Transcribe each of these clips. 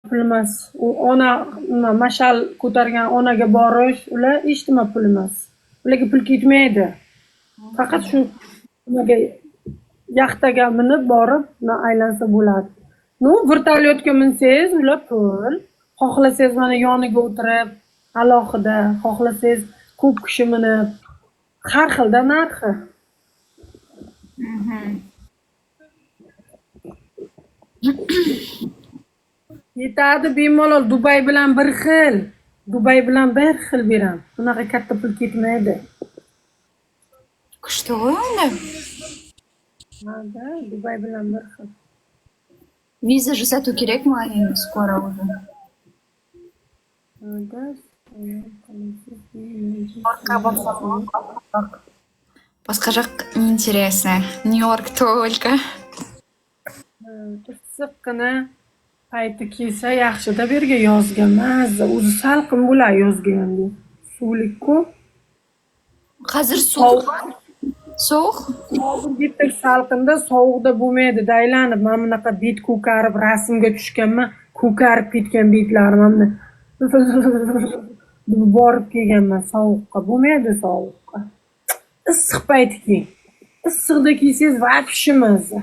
pul emas. U ona nima mash'al ko'targan onaga borish, ular hech nima pul emas. Ularga pul ketmaydi. Faqat shu nimaga yaxtaga minib borib aylansa bo'ladi. Ну, vertolyotga minsangiz, ular pul. Xohlasangiz mana yoniga o'tirib, alohida, xohlasangiz ko'p kishi minib, har xilda narxi. Yetadi bemalol. Dubay bilan bir xil. Dubay bilan bir xil beraman. Bunaqa katta pul ketmaydi. Kuchli unda. Manda Dubay bilan bir xil. Viza жасату kerakmi endi skoro уже? Manda Boshqa joq неинтересно. Нью-Йорк только. issiqqina payti kelsa yaxshida bu yerga yozga mazza. O'zi salqin bo'ladi yozga ham. Suvlik-ku. Hozir sovuq. Sovuq? Hozir bitta salqinda sovuqda bo'lmaydi. Aylanib mana bunaqa bet ko'karib rasmga tushganman. Ko'karib ketgan betlarim hamda borib kelganman sovuqqa. Bo'lmaydi sovuqqa. Issiq payti keling. Issiqda kiysangiz вообще mazza.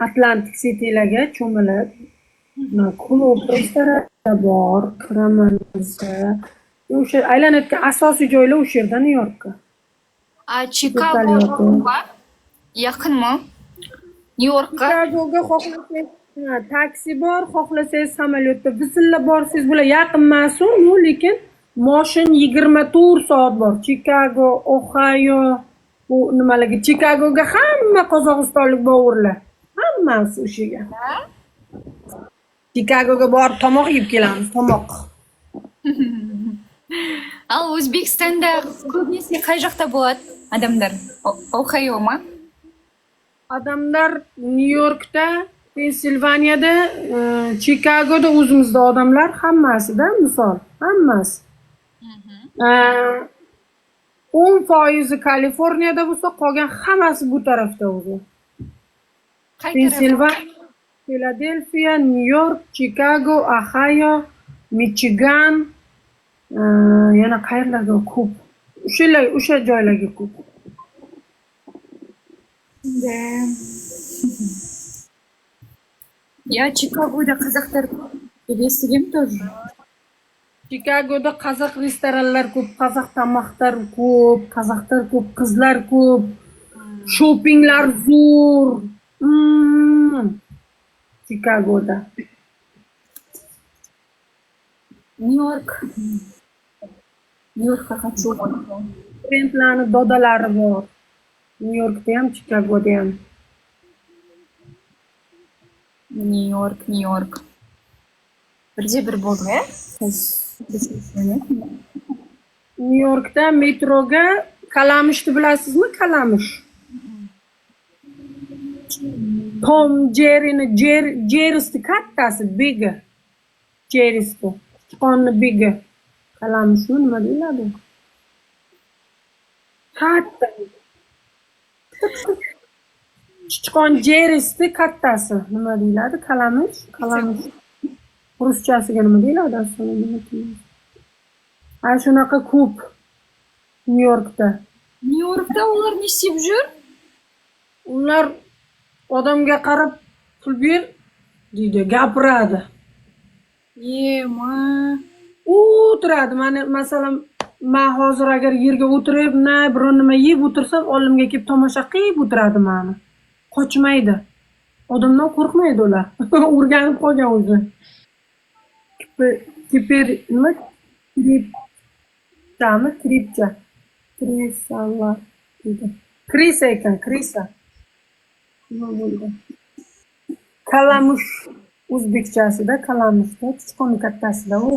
Atlantik City'larga cho'milib, klub, restoran bor, kiramansa. O'sha aylanayotgan asosiy joylar o'sha yerda Nyu-Yorkka. A Chikago yaqinmi? Nyu-Yorkka? Chikagoga xohlasangiz taksi bor, xohlasangiz samolyotda vizillab borsangiz bular yaqin emas-u, lekin moshin 24 soat bor. Chikago, Ohio, bu nimalarga Chikagoga hamma qozog'istonlik bovurlar. Hammasi o'shaga. Chikagoga borib tomoq yeb kelamiz, tomoq. Al O'zbekistonda ko'pincha qay joqda bo'ladi odamlar? Ohio'mi? Odamlar Nyu-Yorkda, Pensilvaniyada, Chikagoda o'zimizda odamlar hammasida, misol, hammasi. 10% Kaliforniyada bo'lsa, qolgan hammasi bu tarafda o'zi. Pensilvaniya, Filadelfiya, Nyu-York, Chikago, Ohio, Michigan, yana qayerlarga ko'p. O'sha joylarga ko'p. Ya Chikagoda qozoqlar bilesizmi тоже? Chikagoda qozoq restoranlar ko'p, qozoq tamoqlar ko'p, qozoqlar ko'p, qizlar ko'p, shoppinglar zo'r. Chikagoda. Nyu-York. Nyu-Yorkka qatnashib Brendlarning dodalari bor. Nyu-Yorkda ham, Chikagoda ham. Nyu-York. Birje bir bo'ldi-a? Nyu-Yorkda metroga Kalamishni bilasizmi? Kalamish. Tom Jerry'ni Jerry'si kattasi, bigi. Jerry'si. Sichqonni bigi. Kalamishni nima deyiladi? Katta. Sichqon Jerry'si kattasi. Nima deyiladi? Kalamish. Ruschasiga nima deyiladi aslida? Ana shunaqa ko'p Nyu-Yorkda. Nyu-Yorkda ular ne isteb yur? Ular odamga qarab pul ber deydi, gapiradi. Yema. O'tiradi. Masalan, men hozir agar yerga o'tirib, biron nima yeb o'tirsam, oldimga kelib tomosha qilib o'tiradi meni. Qochmaydi. Odamdan qo'rqmaydi ular. O'rganib qolgan o'zi. Teper nima? Kripcha. Krisalar deydi. Krisa ekan, krisa. Nima bo'ldi? Kalamush o'zbekchasida, kalamushda, sichqonni kattasida u.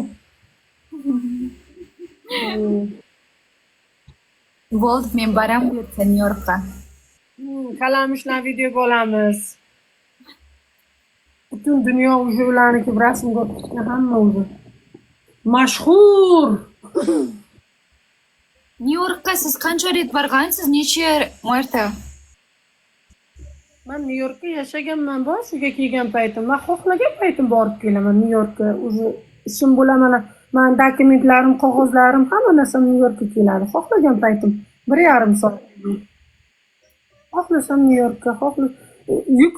Bo'ldi, men boram bu yerga Nyu-Yorkka. Kalamushdan video olamiz. Butun dunyo уже ularni ko'p rasmga olib hamma o'zi. Mashhur. Nyu-Yorkka siz qancha ret borgansiz? Necha marta? Men Nyu-Yorkda yashaganman, boshiga kelgan paytim va xohlagan paytim borib kelaman Nyu-Yorkka. Уже ishim bo'ladi, mana dokumentlarim, qog'ozlarim, hamma narsam Nyu-Yorkka keladi. Xohlagan paytim 1,5 soat. Xohlasam Nyu-Yorkka, yuk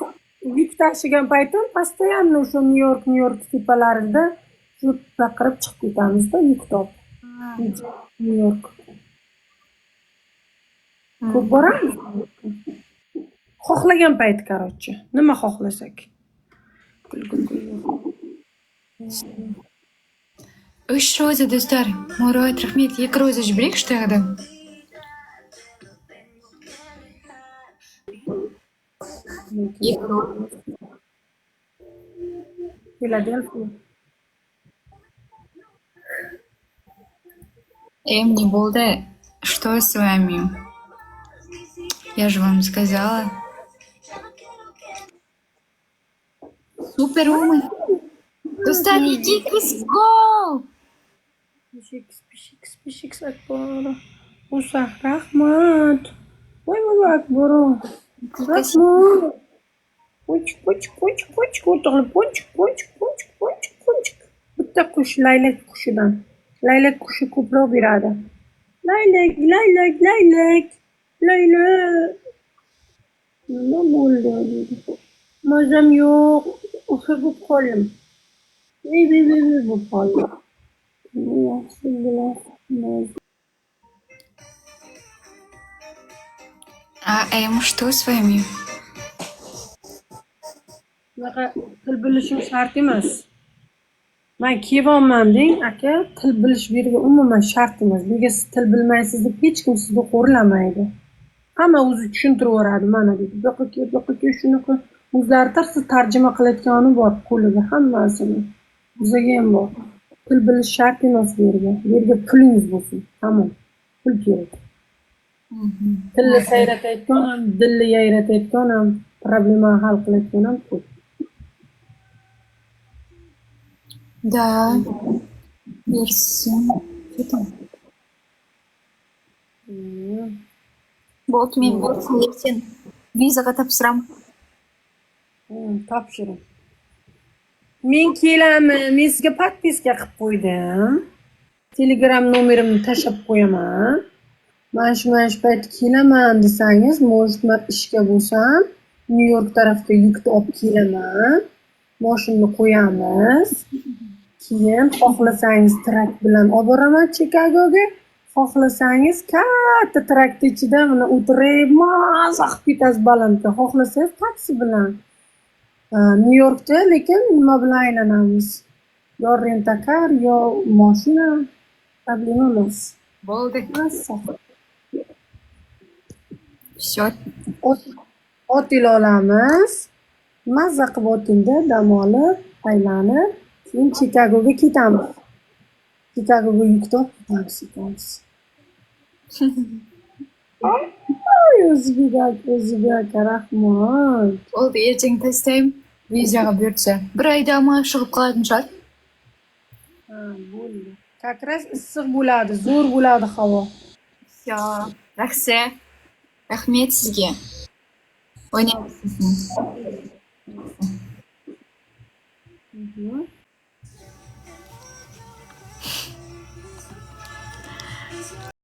tashigan paytim постоянно o'sha Nyu-York tepalarida shu baqirib chiqib ketamizda yuk topib. Nyu-York. Ko'p boramiz. Xohlagan payt, короче. Nima xohlasak. Uch roza do'stlar. Murod, rahmat. 2 roza jibrik shtag'da. Philadelphia. Не болды. Что с вами? Я же вам сказала. Супер умный. Do'stlar, 2x gol. Pishiks akbara. Musa, rahmat. Voy akbara. Rahmat. Poch. O'tirib, poch. Bitta qush, laylak qushidan. Laylak qushi ko'proq beradi. Laylak. Nima bo'ldi? Mazam yo'q. O'sha bo'lib qoldim. Bo'lib qoldim. Yaxshi bilasiz. А что с вами? Bunaqa til bilishim shart emas. Men kiyibman deng, aka, til bilish bu yerga umuman shart emas. Nega siz til bilmaysiz deb hech kim sizni qo'rilamaydi. Hamma o'zi tushuntiraveradi, mana deydi. Bu yoqqa ket, shunaqa. O'zlari tarsa tarjima qilayotgani bor qo'liga hammasini. Bizga ham bor. Til bilish shart emas bu yerga. Bu yerga pulingiz bo'lsin. Tamom. Pul kerak. Tilni sayratayotgan ham, dilni yayratayotgan ham, problema hal qilayotgan ham pul. Да. Merci. Что там? Bo'ldi, men bo'lsin. Vizaga topshiram. Topshiring. Men kelaman. Men sizga podpiska qilib qo'ydim. Telegram nomerimni tashlab qo'yaman. Mana shu payt kelaman desangiz, может, men ishga bo'lsam, Nyu-York tarafga yukni olib kelaman. Mashinani qo'yamiz. Keyin xohlasangiz trak bilan olib boraman Chikagoga. Xohlasangiz katta trakni ichida mana o'tirib, maza qilib ketasiz balandga. Xohlasangiz taksi bilan. Nyu-Yorkda lekin nima bilan aylanamiz? Yo rentakar, yo mashina. Problema emas. Bo'ldi. Всё. Ot ila olamiz. Maza qilib otingda dam olib, aylanib, keyin Chikagoga ketamiz. Chikagoga yuk olib ketamiz. O'ziga rahmat. Bo'ldi, ertaga tastayman. Vizaga buyursa. 1 oydami chiqib qoladi shart. Bo'ldi. Как раз issiq bo'ladi, zo'r bo'ladi havo. Всё. Yaxshi. Rahmat sizga. O'ynayapsizmi?